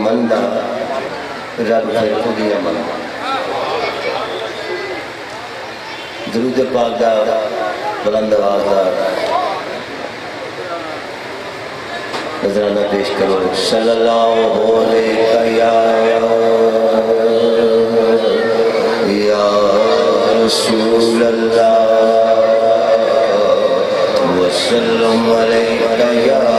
مندہ رب سے خودیاں مندہ درود پاک دا بلند آواز دا نظرانہ پیش کرو صلی اللہ علیہ یا رسول اللہ وسلم علیہ یا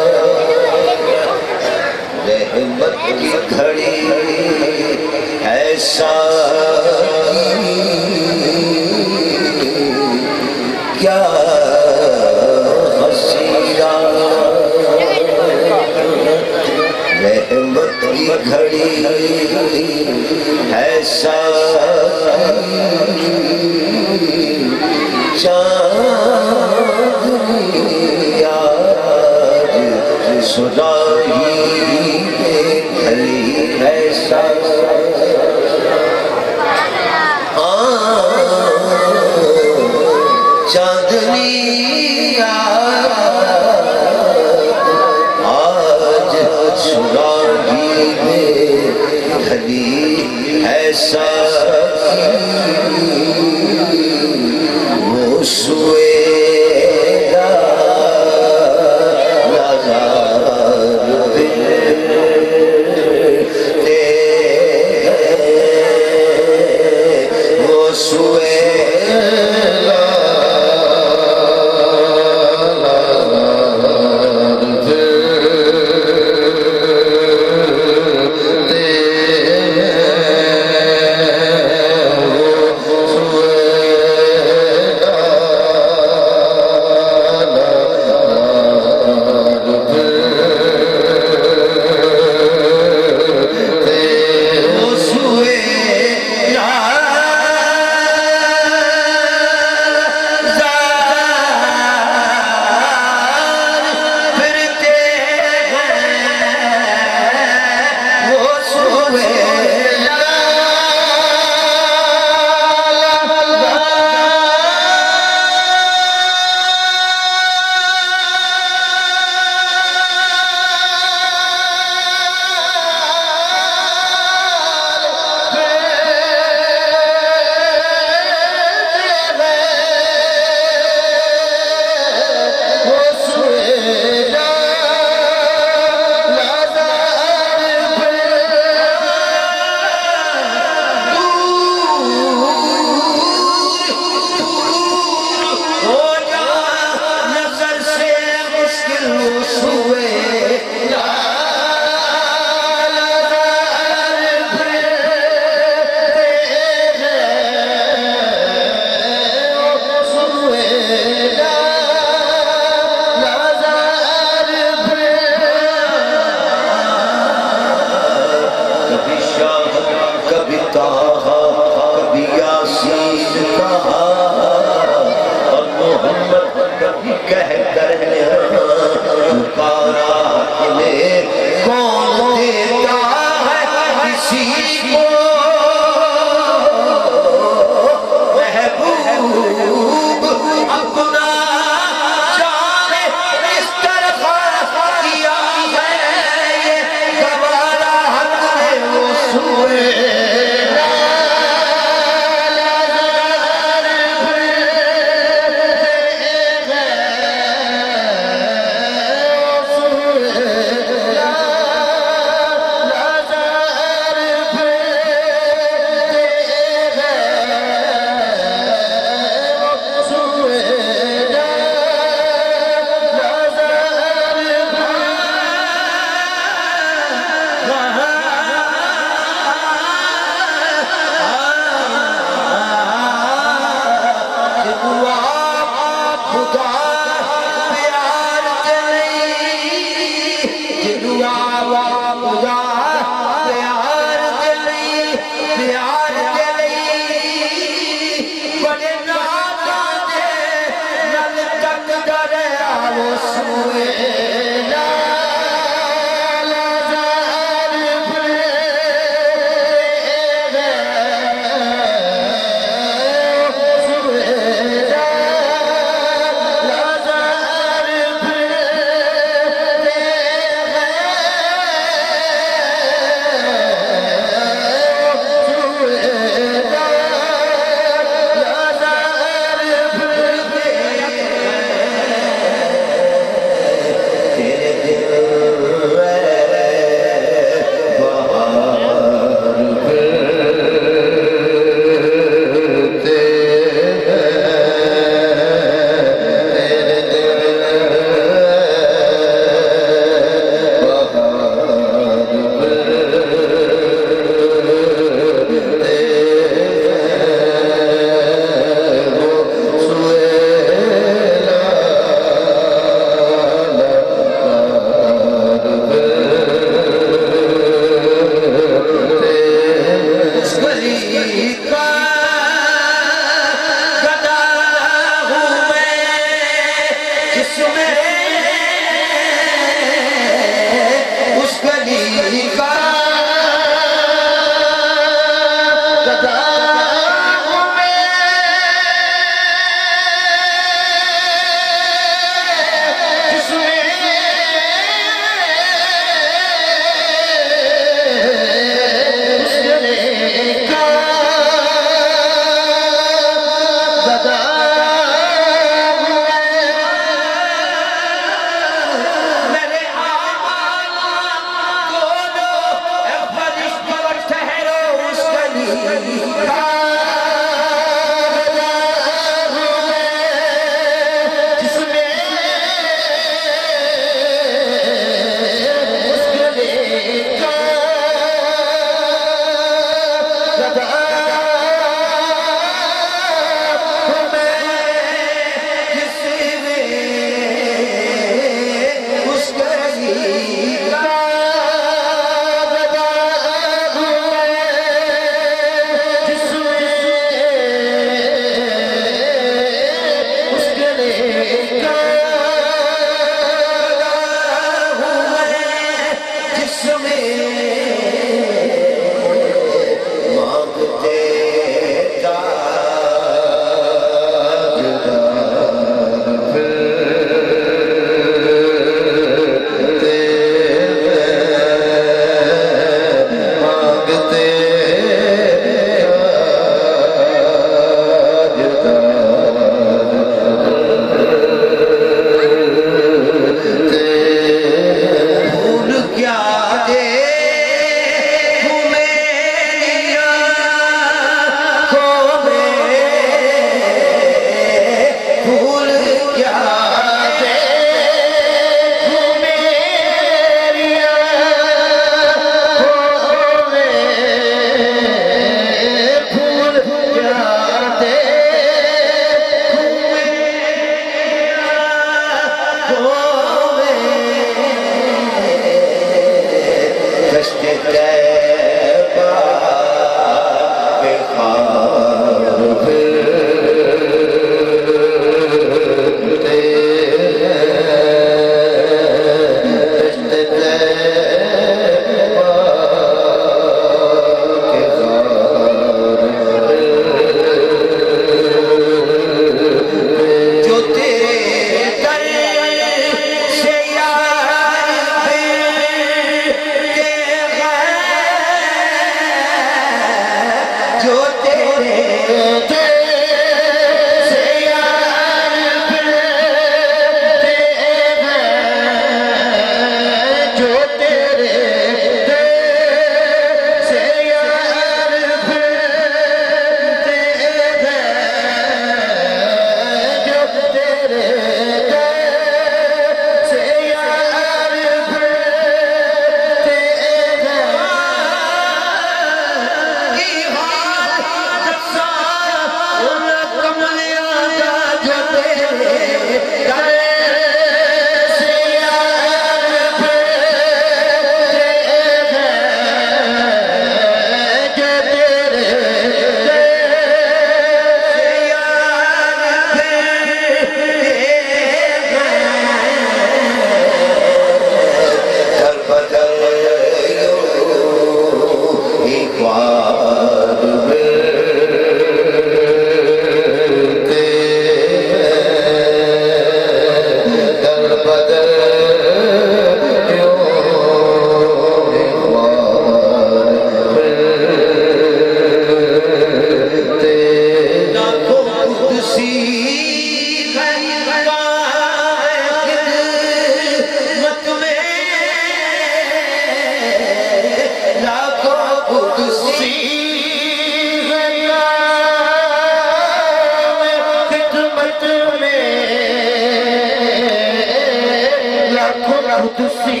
قدسی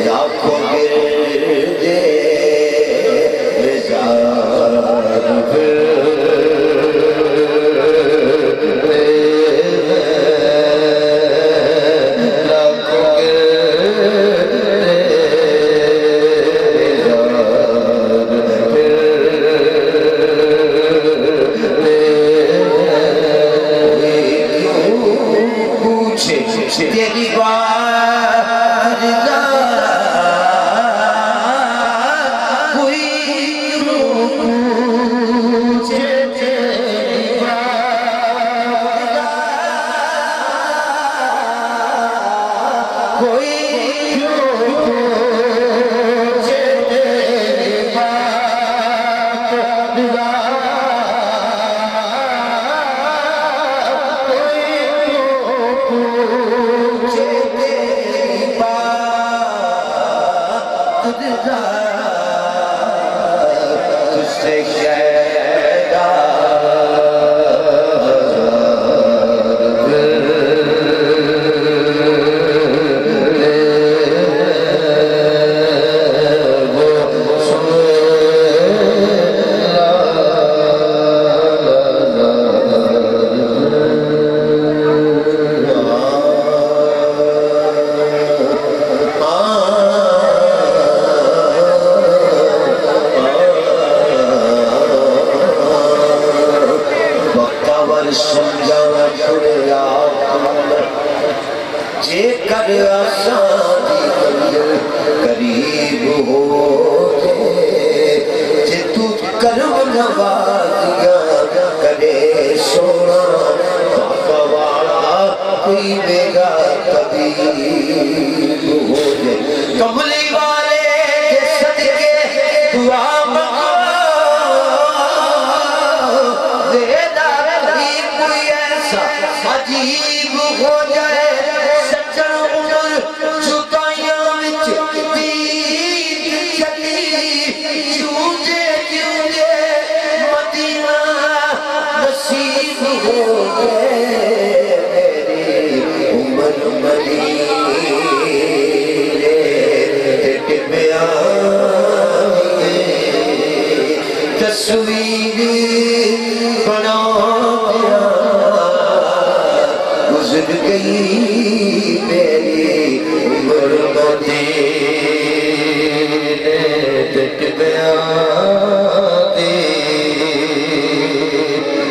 لاکھوں گردے تیری بار کوئی پوچھے تیری بار کوئی پوچھے تیری جے کر آسانی قریب ہو جے تو کرم نوازیاں کرے سونا بابا والا کوئی میرا طبیب ہو جائے کملی والے کے صدقے دعا مانگو دیدہ قریب کوئی ایسا عجیب ہو جائے تصویر بنا گزر گئی میری عمر مدینے تک بیان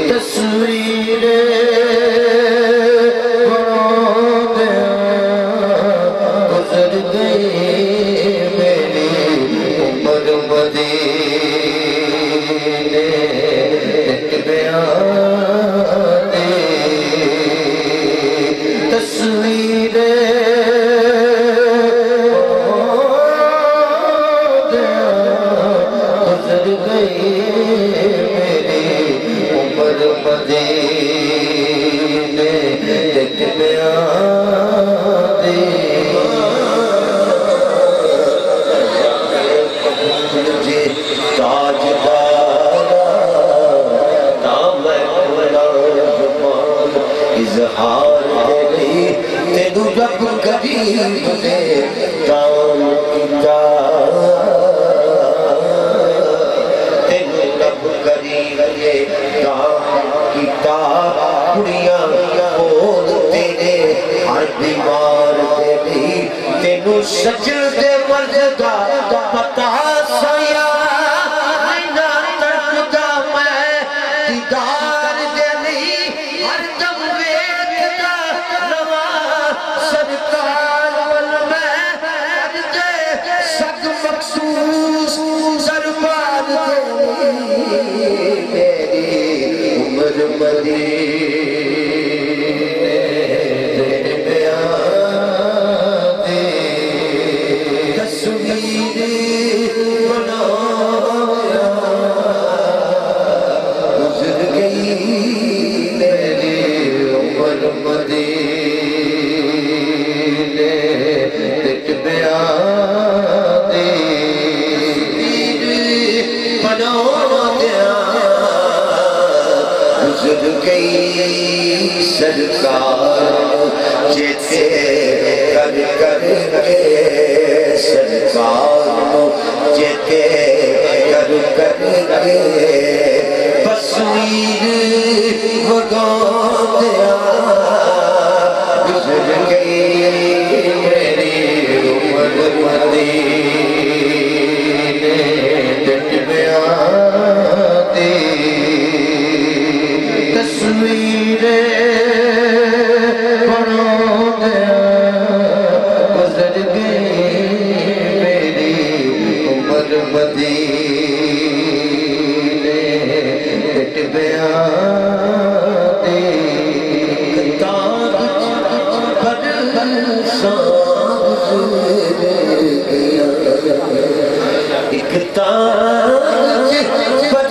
تصویر بنا گزر گئی میری عمر مدینے تصویر گزر گئی میری عمر مدینے ایک بیان مجھے تاجدار اظہار دلی تینو جب قریب دے کام کیتا تینو جب قریب دے کام کیتا کڑیاں بول تیرے ہر بیمار دلی تینو سجدے مردا پتا سایا نہ تڑپدا میں دیدار دلی ہر دم ویکھدا رواں سرکار ول میں دے سگ مخصوص دربار دلی میری عمر مدینے بیان تصویر جیتے کر کر کے سرکار جیتے کر کر کے تصویر وگاندیا گزر گئی میری عمر مدینے ڈٹ بیاتی تصویریں بناندیا گزر گئی میری عمر مدینے ڈٹ بیاتی ایک تاج پر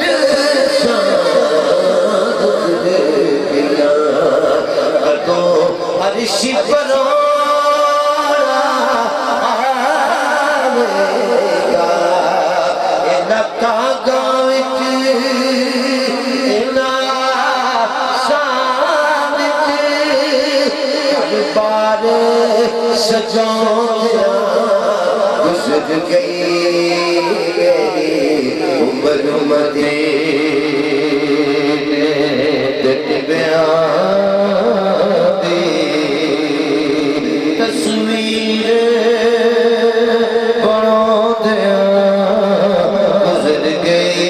ساز گیا کدوں عرش پر آوے گا اینا کاغاں وچ اینا شان وچ ہر بار سجاندیا گزر گئی عمر مدینے ڈٹ بیاتی تصویر بناندیا گزر گئی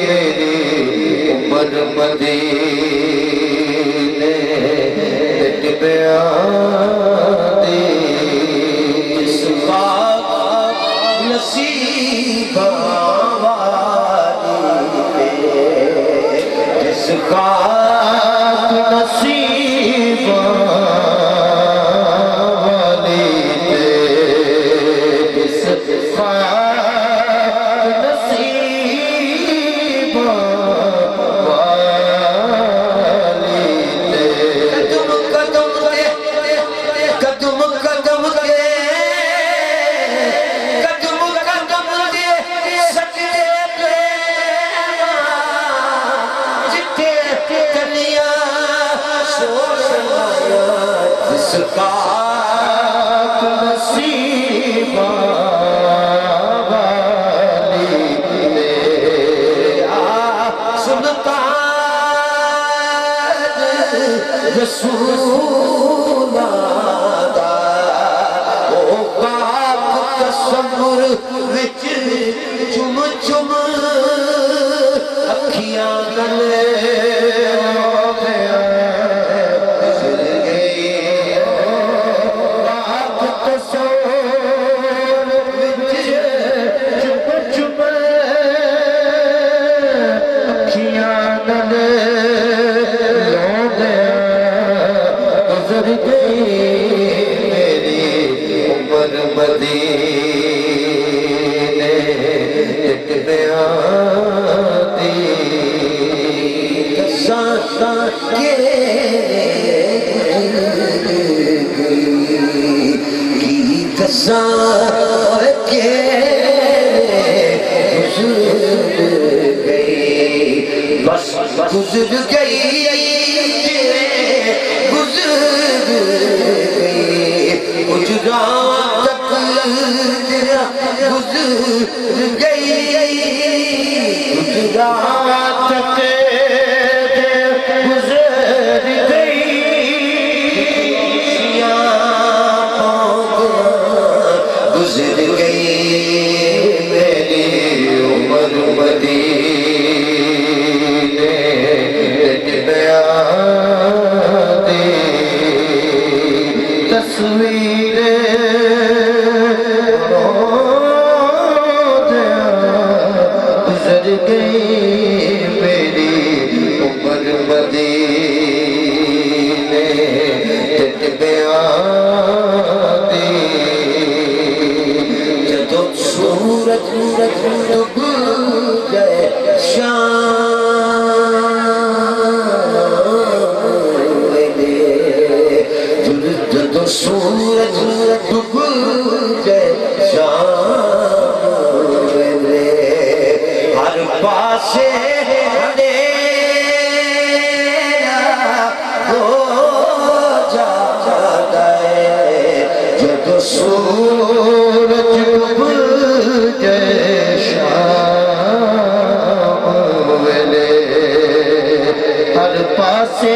میری عمر مدینے ڈٹ بیاتی جس بات نصیب والی جس بات نصیب والی جس بات نصیب والی قدم قدم دے قدم قدم دے قدم قدم دے سجدے پہ جتے کنیا سوڑایا جس کا نصیب والی سلطان رسول دا او پاک تصور وچ چم چم اکھیاں گلے گزر گئی پاک تصور وچ چم چم اکھیاں گلے گزر گئی میری عمر مدینے ڈٹ بیاتی ساتھ کے کی کساں کے گزر گئی بس گزر گئی گجرات تک گزر گئی گجرات تک گزر گئی گزر گئی میری عمر مدینے ڈٹ بیاتی تصویر گزر گئی میری عمر مدینے ڈٹ بیاتی جدو سورج ڈوب گئے شام جدو سورج ڈوب گئے شام ہر پاسے اندھیرا ہو تو سورج ڈوب جائے شام ویلے ہر پاسے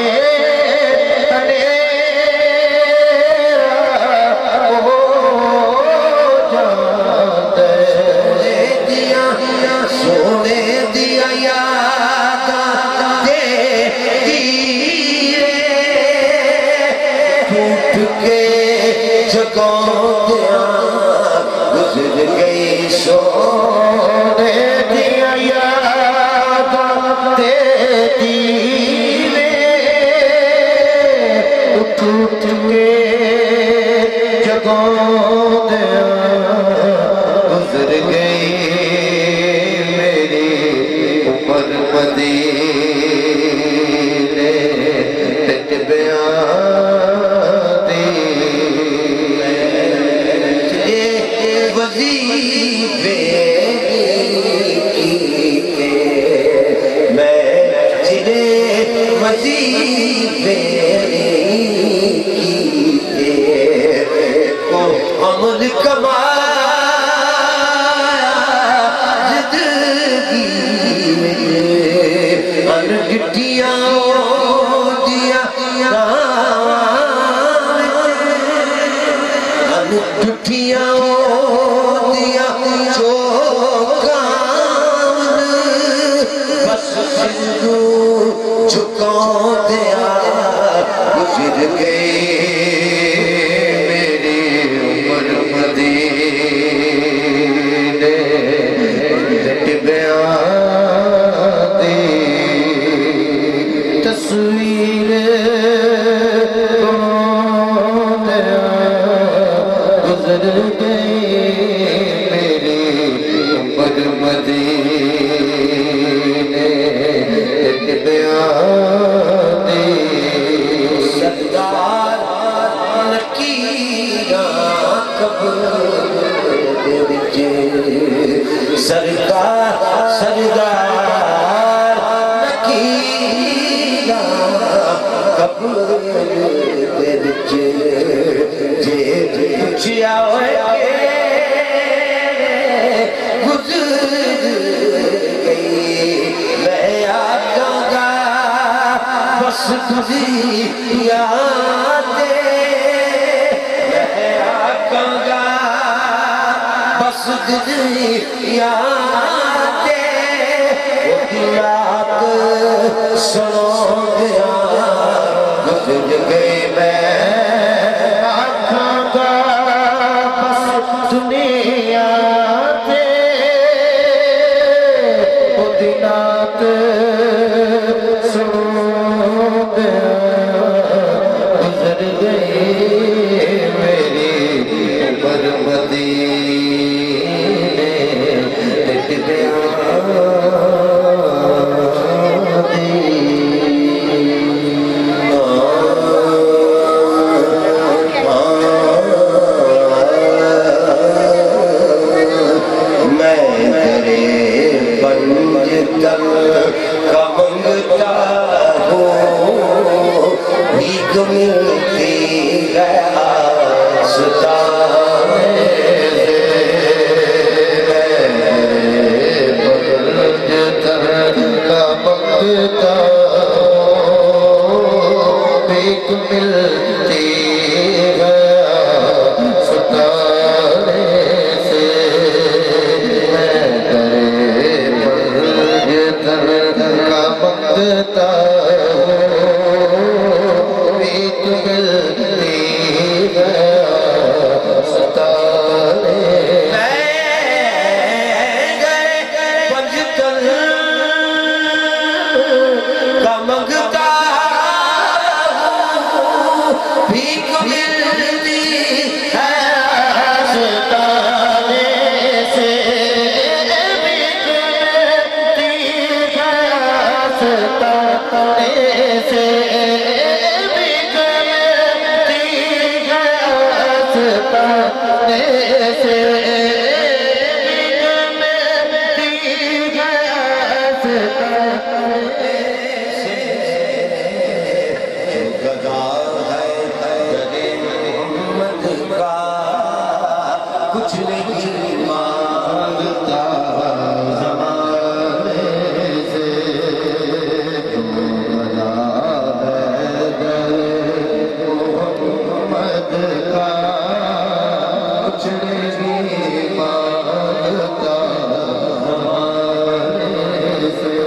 گزر گئی سونے دیا یاد تیری ٹوٹ کے جگوں دیا گزر گئی میری عمر مدینے تجھ بیان دی وظیفے کیتے میں تیرے وظیفے کیتے کو عمل کمایا زندگی میں انگٹیاں دیا انگٹیاں گزر گئی میری عمر مدینے تجھ بیان دی تصویر گزر گئی میری عمر مدینے تجھ بیان دی سردار نکیرہ قبر دے وچ جے پوچھیا ہوئے گزر گئی میں آکھاں گا بس تجھی یاد میں آکھاں گا بس تجھی یاد وہ رات سنو گیا گزر گئی میں آکھاں گا بس دنیا تے وہ دنات سنو گیا گزر گئی میری عمر مدینے تجھ بیان دی میں تیرے پنج تل کا منگتا ہوں بھیک ملتی ہے آستانے مانگتا بھیک ملتی ہے ستارے سے میں تیرے پنج تل کا مانگتا بھیک ملتی ہے ستارے بھیک ملتی ہے ستارے سے بھیک ملتی ہے ستارے سے بھیک ملتی ہے ستارے سے بھیک ملتی ہے ستارے سے گدا ہے محمد کا کچھ نہیں مانگتا زمانے سے تو بنا محمد کا کچھ نہیں مانگتا زمانے سے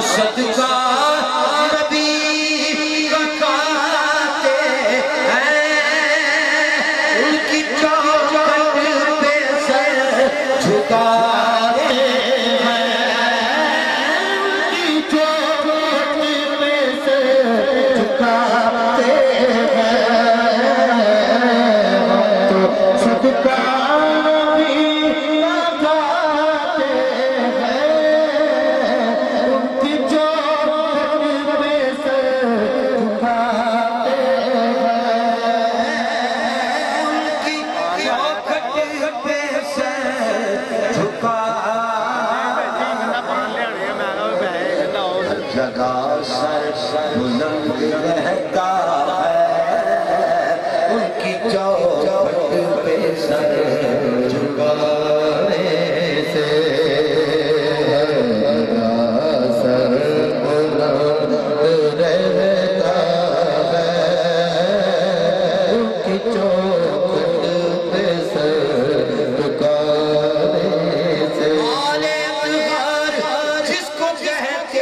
صدقہ نبی کا کھاتے ہیں ان کی چوکھٹ پہ سر جھکاتے ہیں ان کی چوکھٹ پہ سر جھکاتے ہیں تو صدقہ جگہ سر بلند رہتا ہے ان کی چوکھٹ پہ سر جھکانے سے سر بلند رہتا ہے ان کی چوکھٹ پہ سر جھکانے سے جس کو کہتے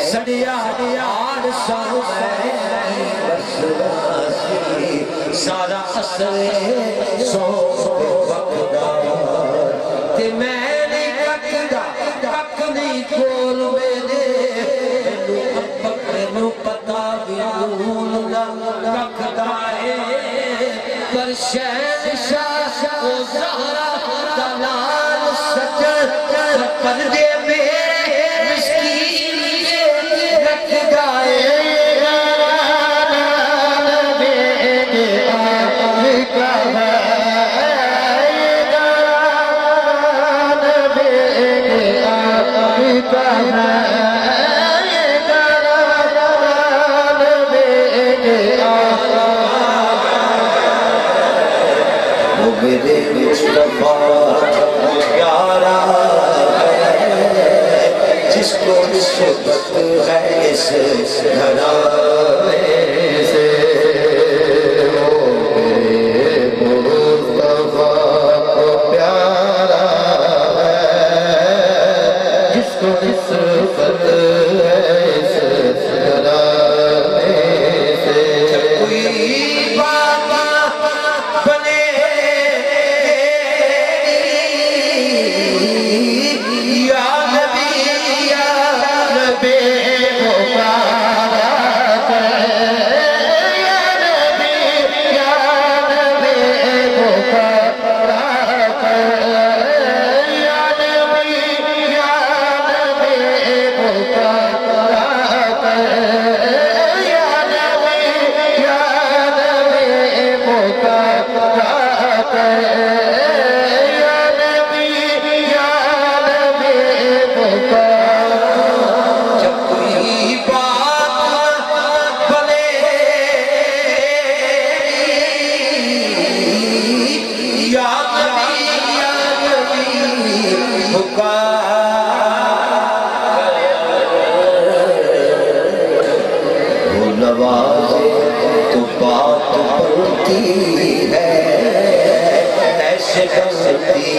سڑیا آر سامنے سارا اثر سو وقدا تے میں نہیں ککدا کک نہیں کول مینوں پتا بھی نون دا ککدا ہے پر شہنشاہ او زہرا دا نال سچ پردے میں میرے مصطفیٰ پیارا ہے جس کو نسبت ہے اس گھرانے سے میرے مصطفیٰ پیارا ہے جس کو نسبت ہے اس گھرانے سے کوئی بابا بنے تو بات بنتی ہے ایسے بنتی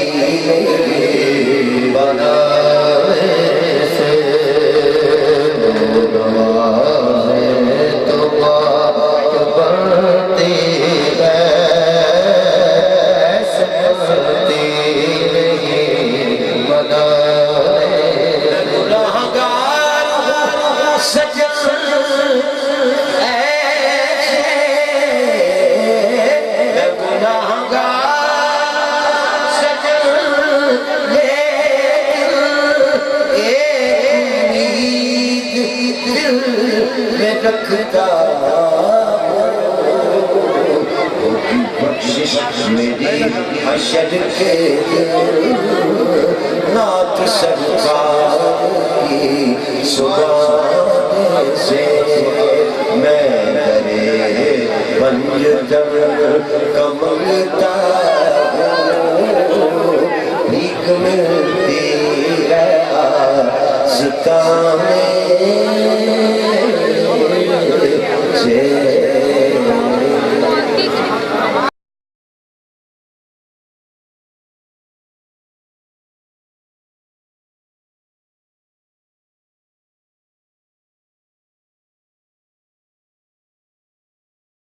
بنانے سے تو بات بنتی ہے دل میں رکھتا ہوگی بخشش میری حشر کے دن نعت سرکار کی صبح